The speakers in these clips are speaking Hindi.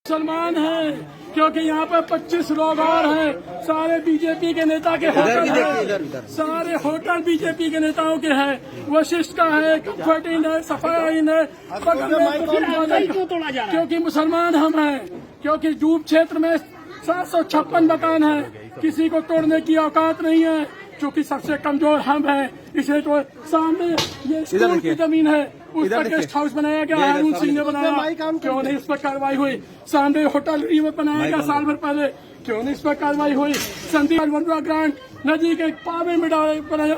मुसलमान है क्योंकि यहाँ पर 25 लोग और हैं, सारे बीजेपी के नेता के होटल हैं, सारे होटल बीजेपी के नेताओं के हैं। वशिष्ठ का है, कम्फर्ट इन है, सफाया इन है, क्योंकि मुसलमान हम हैं, क्योंकि जूब क्षेत्र में 756 मकान है, किसी को तोड़ने की औकात नहीं है, क्योंकि सबसे कमजोर हम हैं। इसे तो सामने ये स्कूल की जमीन है, उस पर गेस्ट हाउस बनाया गया, हारून सिंह ने बनाया, क्यों नहीं इस पर कार्रवाई हुई? सामने होटल रिवर बनाया गया साल भर पहले, क्यों नहीं इस पर कार्रवाई हुई? संदीप वनवा ग्रांट नदी के पावे में बनाया,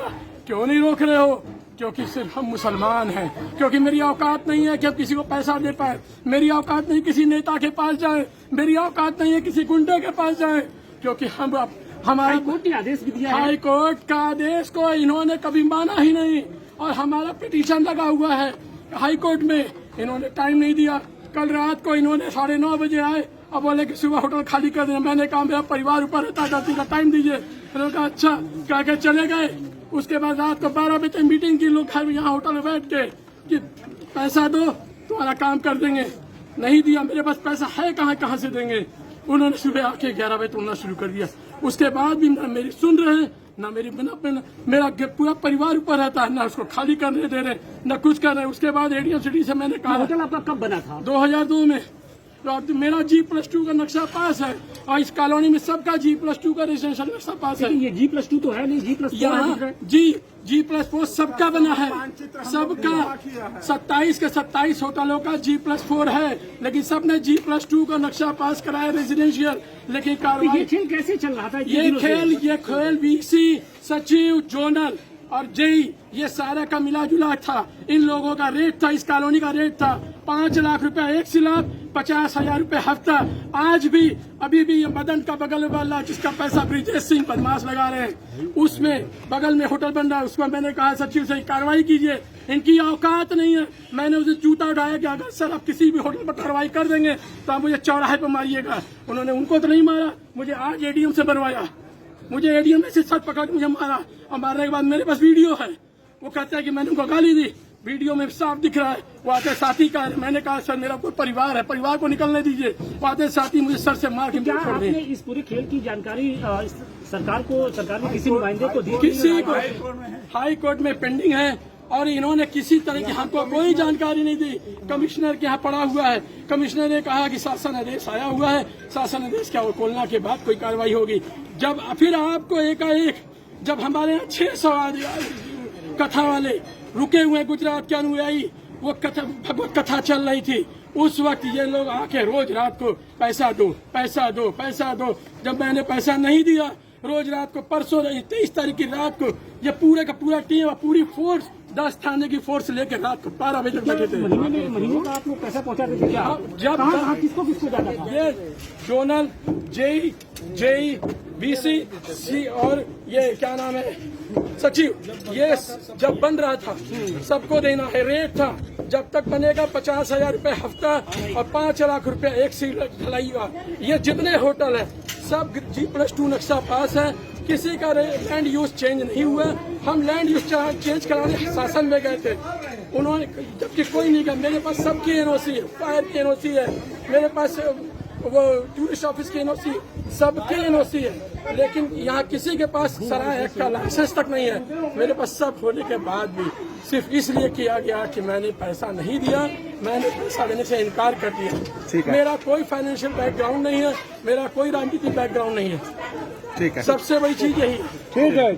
क्यों नहीं रोक रहे हो? क्योंकि सिर्फ हम मुसलमान हैं, क्योंकि मेरी औकात नहीं है कि अब किसी को पैसा दे पाए, मेरी औकात नहीं किसी नेता के पास जाए, मेरी औकात नहीं है किसी गुंडे के पास जाए, क्योंकि हम हमारा कोर्ट ने आदेश भी दिया है। हाई कोर्ट का आदेश को इन्होंने कभी माना ही नहीं, और हमारा पिटीशन लगा हुआ है हाई कोर्ट में, इन्होंने टाइम नहीं दिया। कल रात को इन्होंने 9:30 बजे आए, अब बोले कि सुबह होटल खाली कर देना। मैंने कहा मेरा परिवार ऊपर रहता है, गलती का टाइम दीजिए। उन्होंने कहा अच्छा, कह के चले गए। उसके बाद रात को 12 बजे मीटिंग की, लोग घर यहाँ होटल में बैठ के कि पैसा दो तुम्हारा काम कर देंगे। नहीं दिया, मेरे पास पैसा है कहाँ से देंगे? उन्होंने सुबह आके 11 बजे तोड़ना शुरू कर दिया। उसके बाद भी ना मेरी सुन रहे हैं, ना मेरी मेरा पूरा परिवार ऊपर रहता है, ना उसको खाली करने दे रहे, ना कुछ कर रहे। उसके बाद एडीएम सिटी से मैंने कहा, होटल आपका कब बना था? 2002 में। तो मेरा G+2 का नक्शा पास है, और इस कॉलोनी में सबका G+2 का रेजिडेंशियल नक्शा पास है। ये G+2 तो है नहीं, G+4 यहाँ G+4 सबका बना है, सबका 27 के 27 होटलों का G+4 है, लेकिन सबने G+2 का नक्शा पास कराया रेजिडेंशियल। लेकिन कार्रवाई, ये खेल कैसे चल रहा था? ये खेल VC, सचिव, जोनल और जेई, ये सारा का मिला जुला था। इन लोगों का रेट था, इस कॉलोनी का रेट था 5 लाख रुपए एक स्लैब, 50,000 रुपए हफ्ता। आज भी अभी भी ये मदन का बगल वाला जिसका पैसा ब्रिजेश सिंह बदमाश लगा रहे हैं, उसमें बगल में होटल बन रहा है, उसको मैंने कहा सचिव से कार्रवाई कीजिए, इनकी औकात नहीं है। मैंने उसे जूता उठाया कि अगर सर आप किसी भी होटल पर कार्रवाई कर देंगे तो आप मुझे चौराहे पर मारिएगा। उन्होंने उनको तो नहीं मारा, मुझे आज एडीएम से बनवाया, मुझे एडीएम ने सच पकड़ के मुझे मारा, और मारने के बाद मेरे पास वीडियो है, वो कहता है कि मैंने उनको गाली दी, वीडियो में साफ दिख रहा है। वो आते साथी का है, मैंने कहा सर मेरा कोई परिवार है, परिवार को निकलने दीजिए। वो आते साथी मुझे सर से मार के क्या आपने इस पूरे खेल की जानकारी सरकार ने किसी नुमाइंदे को दी? किसी को हाई कोर्ट में पेंडिंग है, और इन्होंने किसी तरह की हमको कोई जानकारी नहीं दी। कमिश्नर के यहाँ पड़ा हुआ है, कमिश्नर ने कहा कि शासन आदेश आया हुआ है, शासन आदेश क्या खोलना के बाद कोई कार्रवाई होगी। जब फिर आपको एकाएक जब हमारे यहाँ 600 कथा वाले रुके हुए गुजरात के अनुयायी, वो भगवत कथा चल रही थी, उस वक्त ये लोग आके रोज रात को पैसा दो पैसा दो पैसा दो। जब मैंने पैसा नहीं दिया, रोज रात को, परसों 23 तारीख की रात को, ये पूरे का पूरा टीम और पूरी फोर्स 10 थाने की फोर्स लेकर रात को 12 बजे तक लगे थे। महीने का आप लोग पैसा पहुंचाते थे क्या? जब किसको जाता था? ये जोनल, जेई, VC और ये क्या नाम है सचिव, ये जब बन रहा था सबको देना है, रेट था जब तक बनेगा 50,000 रुपए हफ्ता और 5 लाख रुपए एक सीट ढलाईगा। ये जितने होटल है सब G+2 नक्शा पास है, किसी का लैंड यूज चेंज नहीं हुआ। हम लैंड यूज चेंज कराने शासन में गए थे, उन्होंने जबकि कोई नहीं गया। मेरे पास सबकी NOC है, फायर की NOC है, मेरे पास वो टूरिस्ट ऑफिस की NOC, सबकी NOC है, लेकिन यहाँ किसी के पास सराय एक्ट का लाइसेंस तक नहीं है। मेरे पास सब होने के बाद भी सिर्फ इसलिए किया गया कि मैंने पैसा नहीं दिया, मैंने पैसा देने से इनकार कर दिया। मेरा कोई फाइनेंशियल बैकग्राउंड नहीं है, मेरा कोई राजनीतिक बैकग्राउंड नहीं है। ठीक है, सबसे बड़ी चीज यही है। ठीक है।